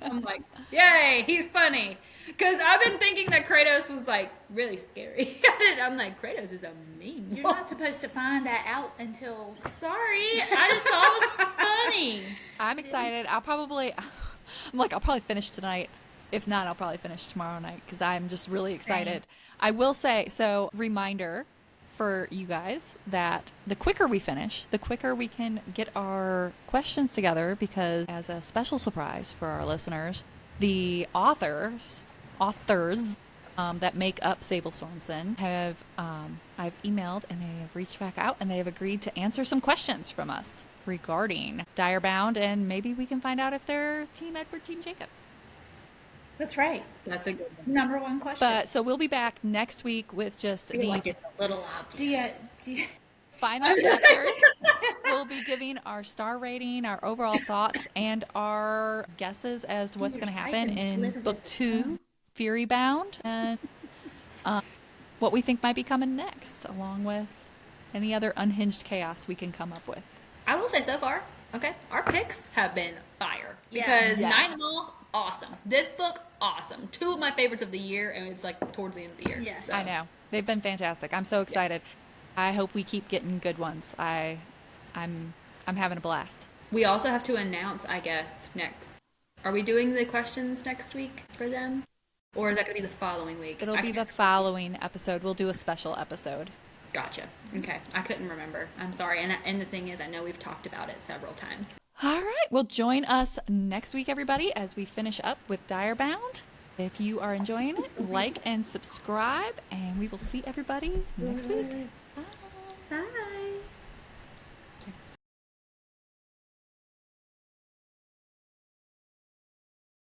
I'm like, yay, he's funny. Because I've been thinking that Kratos was like really scary. I'm like, Kratos is a mean You're wolf. not supposed to find that out until. Sorry, I just thought it was funny. I'm excited. I'll probably finish tonight. If not, I'll probably finish tomorrow night because I'm just really excited. I will say, so reminder for you guys that the quicker we finish, the quicker we can get our questions together because as a special surprise for our listeners, the authors that make up Sable Sorensen have, I've emailed and they have reached back out and they have agreed to answer some questions from us regarding Direbound, and maybe we can find out if they're Team Edward, Team Jacob. That's right. That's a good one. Number one question. But so we'll be back next week with just I feel the like it's a little obvious. do you final chapters. We'll be giving our star rating, our overall thoughts, and our guesses as to what's going to happen in book 2, Fury Bound, and what we think might be coming next, along with any other unhinged chaos we can come up with. I will say so far, okay, our picks have been fire. Yeah. Because Yes. Night Mall, awesome. This book, awesome. 2 of my favorites of the year, and it's like towards the end of the year. Yes. So. I know. They've been fantastic. I'm so excited. I hope we keep getting good ones. I'm having a blast. We also have to announce, I guess, next. Are we doing the questions next week for them? Or is that going to be the following week? It'll be the following episode. We'll do a special episode. Gotcha. Okay. I couldn't remember. I'm sorry. And the thing is, I know we've talked about it several times. All right. Well, join us next week, everybody, as we finish up with Direbound. If you are enjoying it, like and subscribe, and we will see everybody next week.